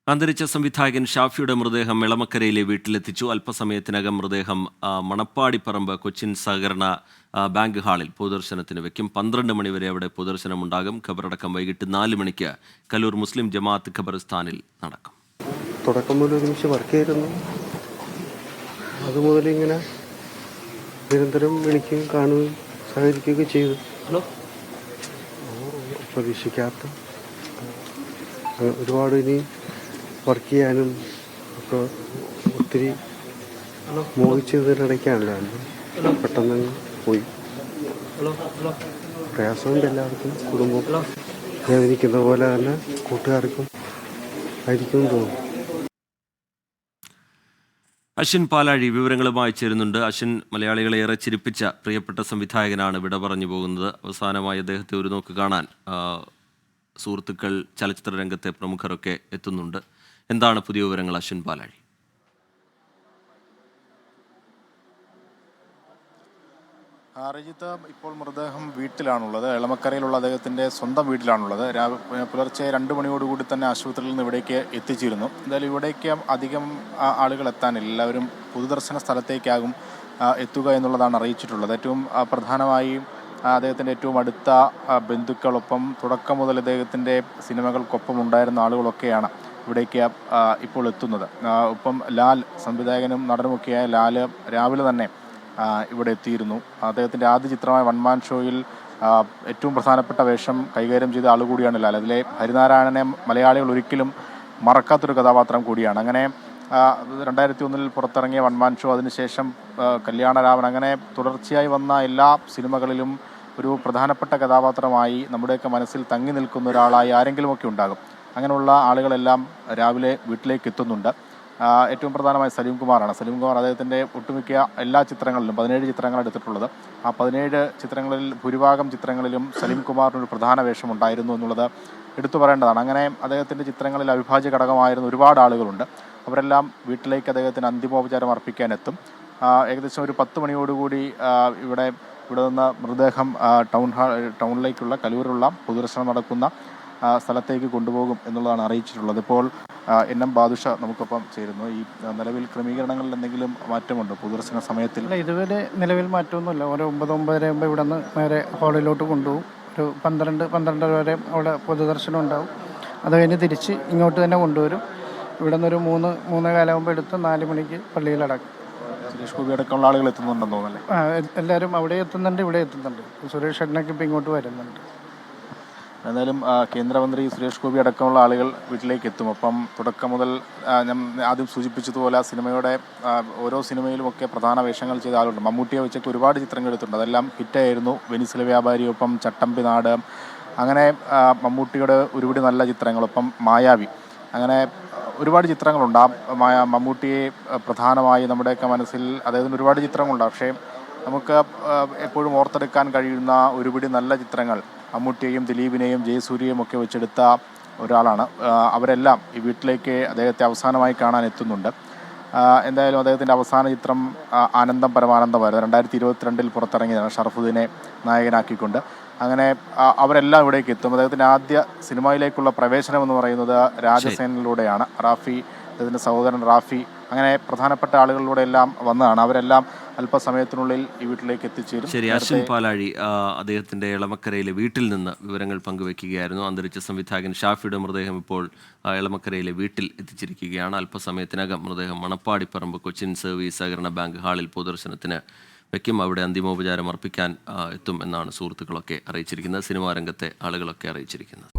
അന്തരിച്ച സംവിധായകൻ ഷാഫിയുടെ മൃതദേഹം എളമക്കരയിലെ വീട്ടിലെത്തിച്ചു. അല്പസമയത്തിനകം മൃതദേഹം മണപ്പാടിപ്പറമ്പ് കൊച്ചിൻ സഹകരണ ബാങ്ക് ഹാളിൽ പൊതുദർശനത്തിന് വെക്കും. 12 മണിവരെ അവിടെ പൊതുദർശനമുണ്ടാകും. ഖബറടക്കം വൈകിട്ട് 4 മണിക്ക് കലൂർ മുസ്ലിം ജമാഅത്ത് ഖബറിസ്ഥാനിൽ നടക്കും. തുടക്കം മുതൽ ഒരുമിച്ച് വർക്ക് ചെയ്തിരുന്നു. അതുമുതൽ ഇങ്ങനെ നിരന്തരം വിളിക്കുകയും കാണുകയും സഹകരിക്കുകയൊക്കെ ചെയ്തു. പ്രതീക്ഷിക്കാത്ത ഒരുപാട് ഇനി വർക്ക് ചെയ്യാനും ഒക്കെ ഒത്തിരി മോഹിച്ചതിനിടയ്ക്കാണല്ലോ പെട്ടെന്ന് പോയി. പ്രയാസമുണ്ട് എല്ലാവർക്കും. കുടുംബം വേദനിക്കുന്ന പോലെ തന്നെ കൂട്ടുകാർക്കും ആയിരിക്കും തോന്നുന്നു. അശ്വിൻ പാലാഴി വിവരങ്ങളുമായി ചേരുന്നുണ്ട്. അശ്വിൻ, മലയാളികളെ ഏറെ ചിരിപ്പിച്ച പ്രിയപ്പെട്ട സംവിധായകനാണ് വിട പറഞ്ഞു പോകുന്നത്. അവസാനമായി അദ്ദേഹത്തെ ഒരു നോക്ക് കാണാൻ സുഹൃത്തുക്കൾ, ചലച്ചിത്ര രംഗത്തെ പ്രമുഖരൊക്കെ എത്തുന്നുണ്ട്. എന്താണ് പുതിയ വിവരങ്ങൾ അശ്വിൻ പാലാഴി? രജിത്ത്, ഇപ്പോൾ മൃതദേഹം വീട്ടിലാണുള്ളത്. എളമക്കരയിലുള്ള അദ്ദേഹത്തിൻ്റെ സ്വന്തം വീട്ടിലാണുള്ളത്. പുലർച്ചെ 2 മണിയോടുകൂടി തന്നെ ആശുപത്രിയിൽ നിന്ന് ഇവിടേക്ക് എത്തിച്ചിരുന്നു. എന്തായാലും ഇവിടേക്ക് അധികം ആളുകൾ എത്താനില്ല. എല്ലാവരും പൊതുദർശന സ്ഥലത്തേക്കാകും എത്തുക എന്നുള്ളതാണ് അറിയിച്ചിട്ടുള്ളത്. ഏറ്റവും പ്രധാനമായി അദ്ദേഹത്തിൻ്റെ ഏറ്റവും അടുത്ത ബന്ധുക്കളൊപ്പം തുടക്കം മുതൽ അദ്ദേഹത്തിൻ്റെ സിനിമകൾക്കൊപ്പം ഉണ്ടായിരുന്ന ആളുകളൊക്കെയാണ് ഇവിടേക്ക് ഇപ്പോൾ എത്തുന്നത്. ഒപ്പം ലാൽ, സംവിധായകനും നടനുമൊക്കെയായ ലാൽ രാവിലെ തന്നെ ഇവിടെ എത്തിയിരുന്നു. അദ്ദേഹത്തിൻ്റെ ആദ്യ ചിത്രമായ വൺമാൻ ഷോയിൽ ഏറ്റവും പ്രധാനപ്പെട്ട വേഷം കൈകാര്യം ചെയ്ത ആളുകൂടിയാണ് ലാൽ. അതിലെ ഹരിനാരായണനെ മലയാളികൾ ഒരിക്കലും മറക്കാത്തൊരു കഥാപാത്രം കൂടിയാണ്. അങ്ങനെ 2001 പുറത്തിറങ്ങിയ വൺമാൻ ഷോ, അതിനുശേഷം കല്യാണരാമൻ, അങ്ങനെ തുടർച്ചയായി വന്ന എല്ലാ സിനിമകളിലും ഒരു പ്രധാനപ്പെട്ട കഥാപാത്രമായി നമ്മുടെയൊക്കെ മനസ്സിൽ തങ്ങി നിൽക്കുന്ന ഒരാളായി ആരെങ്കിലുമൊക്കെ ഉണ്ടാകും. അങ്ങനെയുള്ള ആളുകളെല്ലാം രാവിലെ വീട്ടിലേക്ക് എത്തുന്നുണ്ട്. ഏറ്റവും പ്രധാനമായി സലീം കുമാറാണ്. സലീം കുമാർ അദ്ദേഹത്തിൻ്റെ ഒട്ടുമിക്ക എല്ലാ ചിത്രങ്ങളിലും 17 ചിത്രങ്ങൾ എടുത്തിട്ടുള്ളത്. ആ 17 ചിത്രങ്ങളിൽ ഭൂരിഭാഗം ചിത്രങ്ങളിലും സലീം കുമാറിനൊരു പ്രധാന വേഷം ഉണ്ടായിരുന്നു എന്നുള്ളത് എടുത്തു പറയേണ്ടതാണ്. അങ്ങനെ അദ്ദേഹത്തിൻ്റെ ചിത്രങ്ങളിൽ അവിഭാജ്യ ഘടകമായിരുന്ന ഒരുപാട് ആളുകളുണ്ട്. അവരെല്ലാം വീട്ടിലേക്ക് അദ്ദേഹത്തിന് അന്തിമോപചാരം അർപ്പിക്കാനെത്തും. ഏകദേശം ഒരു 10 മണിയോടുകൂടി ഇവിടെ നിന്ന് മൃതദേഹം ടൗണിലേക്കുള്ള കലൂരുള്ള പൊതുദർശനം നടക്കുന്ന സ്ഥലത്തേക്ക് കൊണ്ടുപോകും എന്നുള്ളതാണ് അറിയിച്ചിട്ടുള്ളത്. ഇപ്പോൾ NM ബാദുഷ നമുക്കൊപ്പം ചേരുന്നു. ഈ നിലവിൽ ക്രമീകരണങ്ങളിൽ എന്തെങ്കിലും മാറ്റമുണ്ടോ പൊതുദർശന സമയത്തിൽ? ഇതുവരെ നിലവിൽ മാറ്റമൊന്നുമില്ല. ഒരു 9-9:30 ആകുമ്പോൾ ഇവിടെ നിന്ന് നേരെ ഹാളിലോട്ട് കൊണ്ടുപോകും. ഒരു 12-12:30 വരെ അവിടെ പൊതുദർശനം ഉണ്ടാവും. അത് കഴിഞ്ഞ് തിരിച്ച് ഇങ്ങോട്ട് തന്നെ കൊണ്ടുവരും. ഇവിടെ നിന്ന് ഒരു 3-3:15 ആകുമ്പോൾ എടുത്ത് 4 മണിക്ക് പള്ളിയിലടക്കും. സുരേഷ് ഗോപി അടക്കമുള്ള ആളുകൾ എത്തുന്നുണ്ടെന്ന് തോന്നുന്നല്ലേ? എല്ലാവരും അവിടെ എത്തുന്നുണ്ട്, ഇവിടെ എത്തുന്നുണ്ട്. സുരേഷ് ഏട്ടനൊക്കെ ഇപ്പോൾ ഇങ്ങോട്ട് വരുന്നുണ്ട്. എന്തായാലും കേന്ദ്രമന്ത്രി സുരേഷ് ഗോപി അടക്കമുള്ള ആളുകൾ വീട്ടിലേക്ക് എത്തും. അപ്പം തുടക്കം മുതൽ ഞാൻ ആദ്യം സൂചിപ്പിച്ചതുപോലെ സിനിമയുടെ ഓരോ സിനിമയിലുമൊക്കെ പ്രധാന വേഷങ്ങൾ ചെയ്ത ആളുണ്ട്. മമ്മൂട്ടിയെ വെച്ചൊക്കെ ഒരുപാട് ചിത്രങ്ങൾ എടുത്തിട്ടുണ്ട്. അതെല്ലാം ഹിറ്റായിരുന്നു. വെനിസിലെ വ്യാപാരിയൊപ്പം ചട്ടമ്പി നാട്, അങ്ങനെ മമ്മൂട്ടിയുടെ ഒരുപിടി നല്ല ചിത്രങ്ങളൊപ്പം മായാവി, അങ്ങനെ ഒരുപാട് ചിത്രങ്ങളുണ്ട്. മമ്മൂട്ടിയെ പ്രധാനമായി നമ്മുടെയൊക്കെ മനസ്സിൽ അദ്ദേഹത്തിന് ഒരുപാട് ചിത്രങ്ങളുണ്ട്. പക്ഷേ നമുക്ക് എപ്പോഴും ഓർത്തെടുക്കാൻ കഴിയുന്ന ഒരുപിടി നല്ല ചിത്രങ്ങൾ മമ്മൂട്ടിയെയും ദിലീപിനെയും ജയസൂര്യയും ഒക്കെ വെച്ചെടുത്ത ഒരാളാണ്. അവരെല്ലാം ഈ വീട്ടിലേക്ക് അദ്ദേഹത്തെ അവസാനമായി കാണാൻ എത്തുന്നുണ്ട്. എന്തായാലും അദ്ദേഹത്തിൻ്റെ അവസാന ചിത്രം ആനന്ദം പരമാനന്ദമായിരുന്നു. 2022 പുറത്തിറങ്ങിയതാണ്, ഷറഫുദ്ദീനെ നായകനാക്കിക്കൊണ്ട്. അങ്ങനെ അവരെല്ലാം ഇവിടേക്ക് എത്തും. അദ്ദേഹത്തിൻ്റെ ആദ്യ സിനിമയിലേക്കുള്ള പ്രവേശനം എന്ന് പറയുന്നത് രാജസേനയിലൂടെയാണ്. റാഫി, അദ്ദേഹത്തിൻ്റെ സഹോദരൻ റാഫി, അങ്ങനെ പ്രധാനപ്പെട്ട ആളുകളിലൂടെ എല്ലാം വന്നതാണ്. അവരെല്ലാം അല്പസമയത്തിനുള്ളിൽ ഈ വീട്ടിലേക്ക് എത്തിച്ചേരും. ശരി, അശ്വിൻ പാലാഴി അദ്ദേഹത്തിൻ്റെ എളമക്കരയിലെ വീട്ടിൽ നിന്ന് വിവരങ്ങൾ പങ്കുവയ്ക്കുകയായിരുന്നു. അന്തരിച്ച സംവിധായകൻ ഷാഫിയുടെ മൃതദേഹം ഇപ്പോൾ എളമക്കരയിലെ വീട്ടിൽ എത്തിച്ചിരിക്കുകയാണ്. അല്പസമയത്തിനകം മൃതദേഹം മണപ്പാടിപ്പറമ്പ് കൊച്ചിൻ സർവീസ് സഹകരണ ബാങ്ക് ഹാളിൽ പൊതുദർശനത്തിന് വയ്ക്കും. അവിടെ അന്തിമോപചാരം അർപ്പിക്കാൻ എത്തും എന്നാണ് സുഹൃത്തുക്കളൊക്കെ അറിയിച്ചിരിക്കുന്നത്, സിനിമാ രംഗത്തെ ആളുകളൊക്കെ അറിയിച്ചിരിക്കുന്നത്.